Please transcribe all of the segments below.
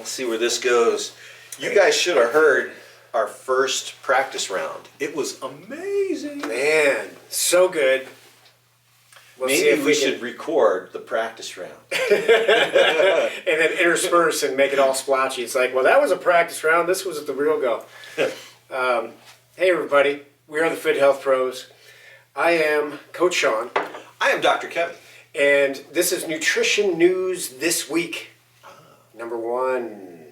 Let's see where this goes. You guys should have heard our first practice round. It was amazing. Man, so good. We'll see Maybe if we can- should record the practice round. and then intersperse and make it all splotchy. It's like, well, that was a practice round. This was the real go. Hey, everybody. We are the FitHealth Pros. I am Coach Sean. I am Dr. Kevin. And this is Nutrition News This Week. Number 1.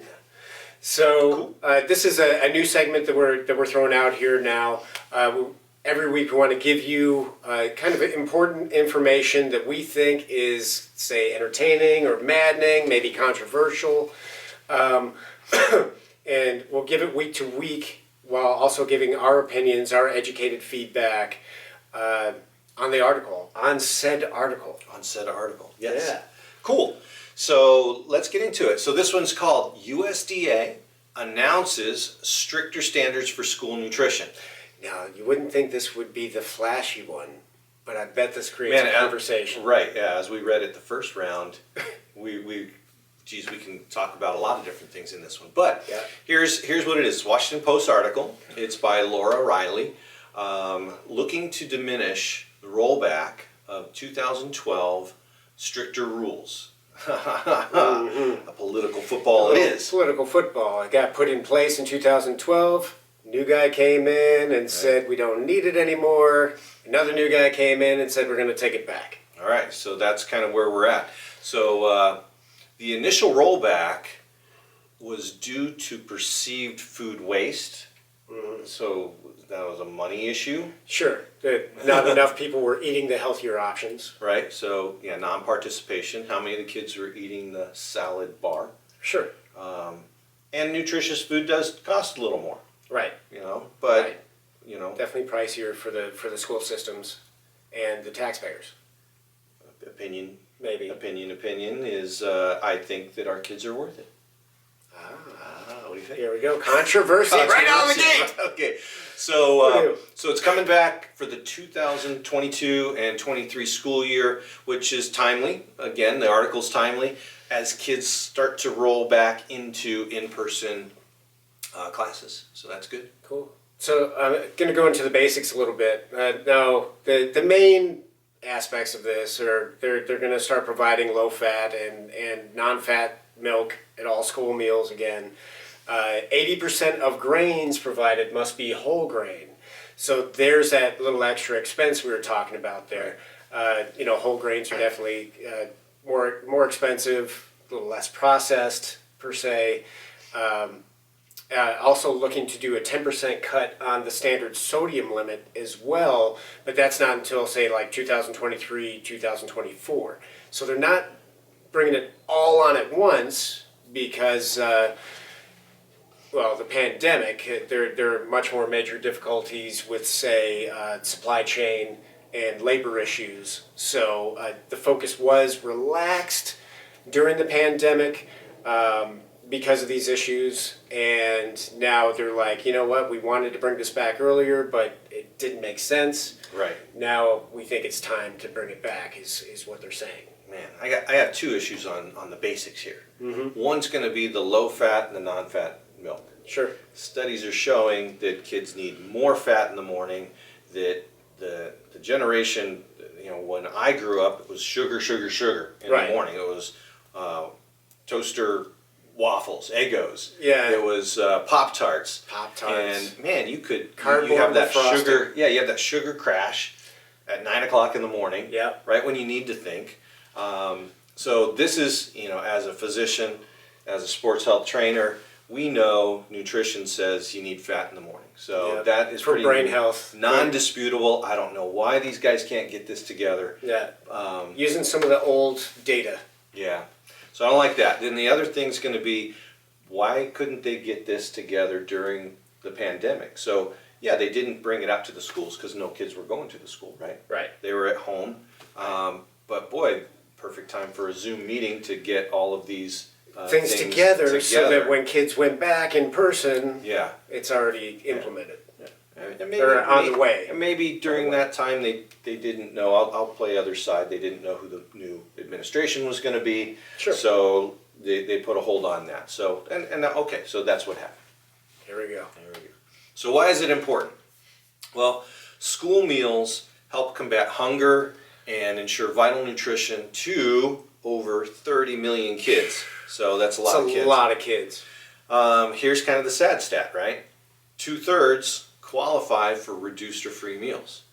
So this is a new segment that we're throwing out here now. Every week we want to give you kind of important information that we think is, say, entertaining or maddening, maybe controversial. And we'll give it week to week while also giving our opinions, our educated feedback on the article, on said article. On said article, yes. Yeah. Cool. So let's get into it. So this one's called USDA announces stricter standards for school nutrition. Now, you wouldn't think this would be the flashy one, but I bet this creates a conversation. Right, yeah. As we read it the first round, we can talk about a lot of different things in this one. But yeah. here's what it is. Washington Post article. It's by Laura Riley. Looking to diminish the rollback of 2012 stricter rules. A political football it is. Political football. It got put in place in 2012. New guy came in and said we don't need it anymore. Another new guy came in and said we're going to take it back. All right, so that's kind of where we're at. So the initial rollback was due to perceived food waste. So that was a money issue. Sure. Not enough people were eating the healthier options. Right, so yeah, non-participation. How many of the kids were eating the salad bar? Sure. And nutritious food does cost a little more. Right. But right. Definitely pricier for the school systems and the taxpayers. Opinion is I think that our kids are worth it. What do you think? Here we go. Controversy right out of the gate. Okay. So it's coming back for the 2022 and 23 school year, which is timely. Again, the article's timely as kids start to roll back into in-person classes. So that's good. Cool. So I'm going to go into the basics a little bit. Now, the main aspects of this are they're going to start providing low-fat and non-fat milk at all school meals again. 80% of grains provided must be whole grain. So there's that little extra expense we were talking about there. Whole grains are definitely more expensive, a little less processed per se. Also looking to do a 10% cut on the standard sodium limit as well, but that's not until, say, like 2023, 2024. So they're not bringing it all on at once because, the pandemic, there are much more major difficulties with, say, supply chain and labor issues. So the focus was relaxed during the pandemic because of these issues, and now they're like, you know what, we wanted to bring this back earlier, but it didn't make sense. Right. Now we think it's time to bring it back, is what they're saying. Man, I have two issues on the basics here. Mm-hmm. One's going to be the low-fat and the non-fat milk. Sure. Studies are showing that kids need more fat in the morning, that the generation, when I grew up, it was sugar in the morning. It was toaster waffles, Eggos. Yeah. It was Pop-Tarts. Pop-Tarts. And man, you Cardboard have that with sugar. Yeah, you have that sugar crash at 9 o'clock in the morning. Yeah. Right when you need to think. So this is, as a physician, as a sports health trainer, we know nutrition says you need fat in the morning. So that is for pretty brain health, non-disputable. I don't know why these guys can't get this together. Yeah. Using some of the old data. Yeah. So I don't like that. Then the other thing's going to be, why couldn't they get this together during the pandemic? So yeah, they didn't bring it out to the schools because no kids were going to the school, right? Right. They were at home. But boy, perfect time for a Zoom meeting to get all of these things together so that when kids went back in person, it's already implemented. And maybe, or on the way. And maybe during that time they didn't know, I'll play other side, they didn't know who the new administration was going to be. Sure. So they put a hold on that. So, and okay, so that's what happened. Here we go. There we go. So why is it important? Well, school meals help combat hunger and ensure vital nutrition to over 30 million kids. So that's a lot of kids. That's a lot of kids. Here's kind of the sad stat, right? 2/3 qualify for reduced or free meals.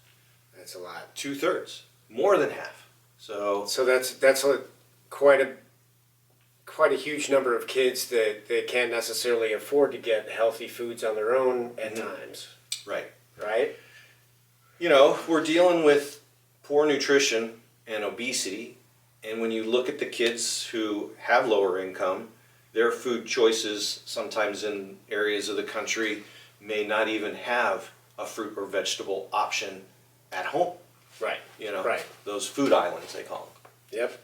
That's a lot. 2/3, more than half. So that's quite a huge number of kids that can't necessarily afford to get healthy foods on their own at times. right. Right? You know, we're dealing with poor nutrition and obesity, and when you look at the kids who have lower income, their food choices sometimes in areas of the country may not even have a fruit or vegetable option at home. Right. You know, Right. those food islands they call them. Yep.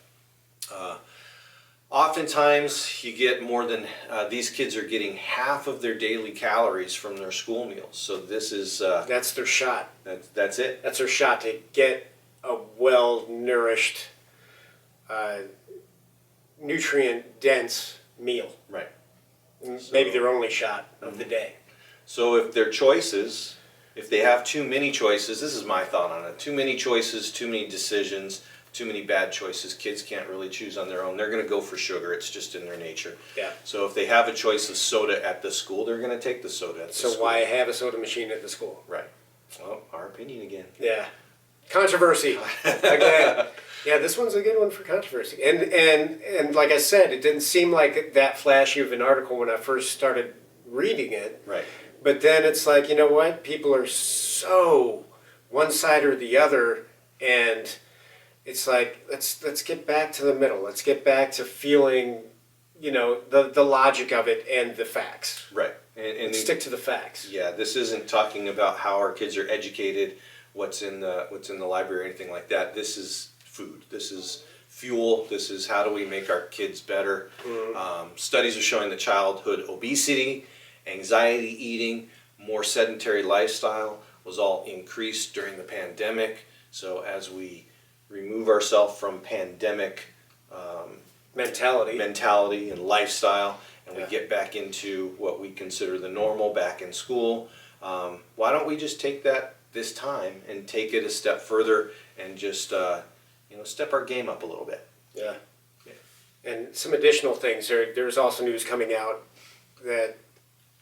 Oftentimes, you get more than these kids are getting half of their daily calories from their school meals. So this is That's their shot. that's it. That's their shot to get a well-nourished, nutrient-dense meal. Right. Maybe their only shot of the day. So if their choices, if they have too many choices, this is my thought on it. Too many choices, too many decisions, too many bad choices. Kids can't really choose on their own. They're going to go for sugar. It's just in their nature. Yeah. So if they have a choice of soda at the school, they're going to take the soda at the school. So why have a soda machine at the school? Right. Well, our opinion again. Yeah. Controversy. Again. Yeah, this one's a good one for controversy. And like I said, it didn't seem like that flashy of an article when I first started reading it. Right. But then it's like, you know what? People are so one side or the other, and it's like let's get back to the middle. Let's get back to feeling, you know, the logic of it and the facts. Right. And Stick to the facts. Yeah, this isn't talking about how our kids are educated, what's in the library or anything like that. This is food. This is fuel. This is how do we make our kids better. Studies are showing that childhood obesity, anxiety eating, more sedentary lifestyle was all increased during the pandemic. So as we remove ourselves from pandemic mentality and lifestyle, and we get back into what we consider the normal back in school, why don't we just take that this time and take it a step further and just step our game up a little bit. Yeah. And some additional things. There's also news coming out that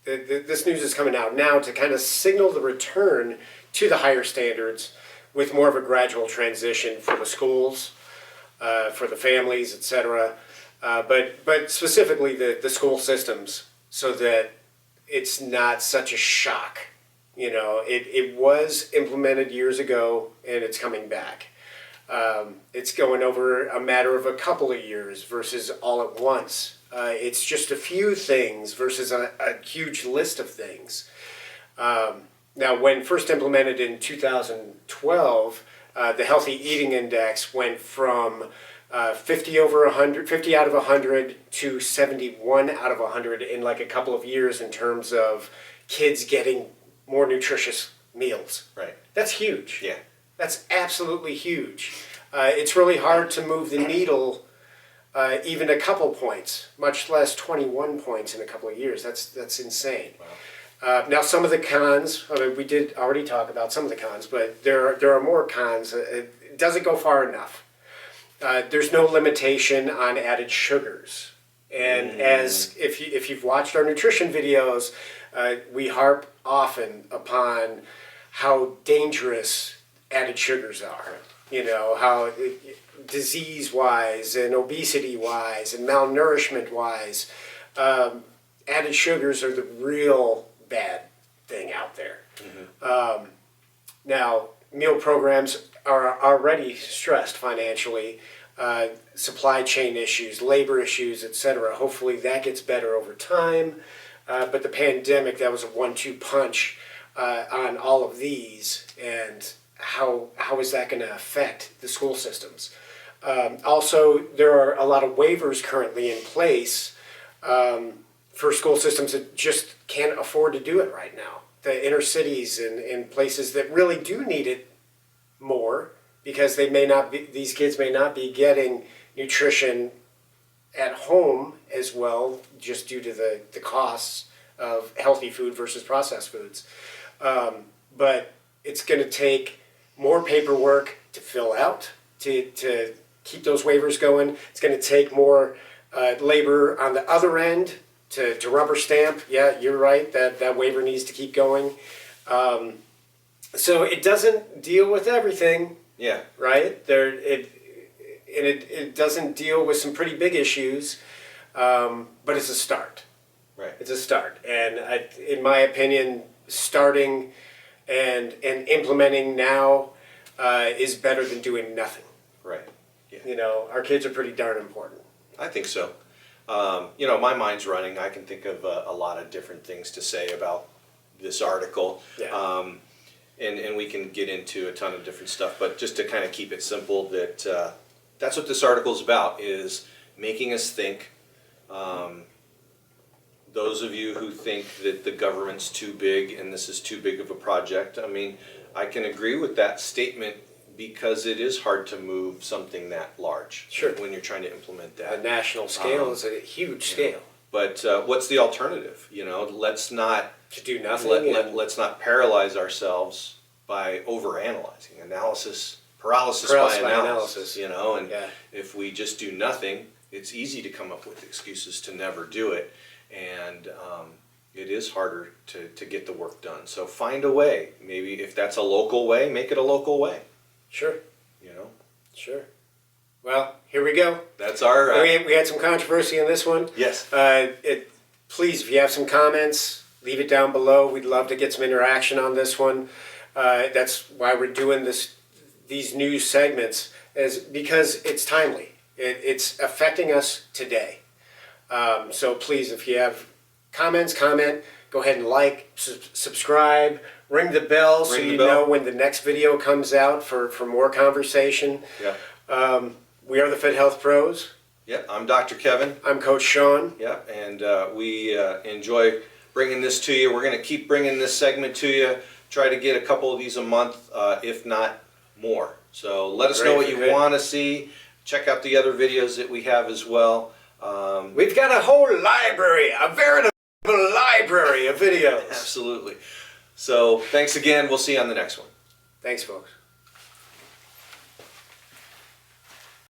this news is coming out now to kind of signal the return to the higher standards with more of a gradual transition for the schools, for the families, etc. But specifically the school systems, so that it's not such a shock. You know, it was implemented years ago and it's coming back. It's going over a matter of a couple of years versus all at once. It's just a few things versus a huge list of things. Now, when first implemented in 2012, the Healthy Eating Index went from 50 out of 100 to 71 out of 100 in like a couple of years in terms of kids getting more nutritious meals. Right. That's huge. Yeah. That's absolutely huge. It's really hard to move the needle even a couple points, much less 21 points in a couple of years. That's insane. Wow. Now, some of the cons, we did already talk about some of the cons, but there are more cons. It doesn't go far enough. There's no limitation on added sugars. And as if you've watched our nutrition videos, we harp often upon how dangerous added sugars are. You know, how disease-wise and obesity-wise and malnourishment-wise, added sugars are the real bad thing out there. Now, meal programs are already stressed financially, supply chain issues, labor issues, etc. Hopefully that gets better over time. But the pandemic, that was a 1-2 punch on all of these, and how is that going to affect the school systems? Also, there are a lot of waivers currently in place for school systems that just can't afford to do it right now. The inner cities and places that really do need it more, because these kids may not be getting nutrition at home as well, just due to the costs of healthy food versus processed foods. But it's going to take more paperwork to fill out, to keep those waivers going. It's going to take more labor on the other end to rubber stamp. Yeah, you're right, that waiver needs to keep going. So it doesn't deal with everything. Yeah. Right? It doesn't deal with some pretty big issues, but it's a start. Right. It's a start. And in my opinion, starting and implementing now is better than doing nothing. Right. Yeah. You know, our kids are pretty darn important. I think so. You know, my mind's running. I can think of a lot of different things to say about this article. Yeah. And we can get into a ton of different stuff, but just to kind of keep it simple, that's what this article is about, is making us think. Those of you who think that the government's too big and this is too big of a project, I mean, I can agree with that statement because it is hard to move something that large. Sure. When you're trying to implement that. A national scale is a huge scale. But what's the alternative? You know, let's not To do nothing. let's not paralyze ourselves by overanalyzing. Paralysis by analysis. You know, and if we just do nothing, it's easy to come up with excuses to never do it, and it is harder to get the work done. So find a way. Maybe if that's a local way, make it a local way. Sure. You know. Sure. Well, here we go. That's our. We had some controversy on this one. Yes. Please, if you have some comments, leave it down below. We'd love to get some interaction on this one. That's why we're doing these news segments, because it's timely. It's affecting us today. So please, if you have comments, comment. Go ahead and like, subscribe, ring the bell so you know when the next video comes out for more conversation. Yeah. We are the FitHealth Pros. Yep, I'm Dr. Kevin. I'm Coach Sean. Yep, and we enjoy bringing this to you. We're going to keep bringing this segment to you. Try to get a couple of these a month, if not more. So let us know what you want to see. Check out the other videos that we have as well. We've got a whole library, a veritable library of videos. Absolutely. So thanks again. We'll see you on the next one. Thanks, folks.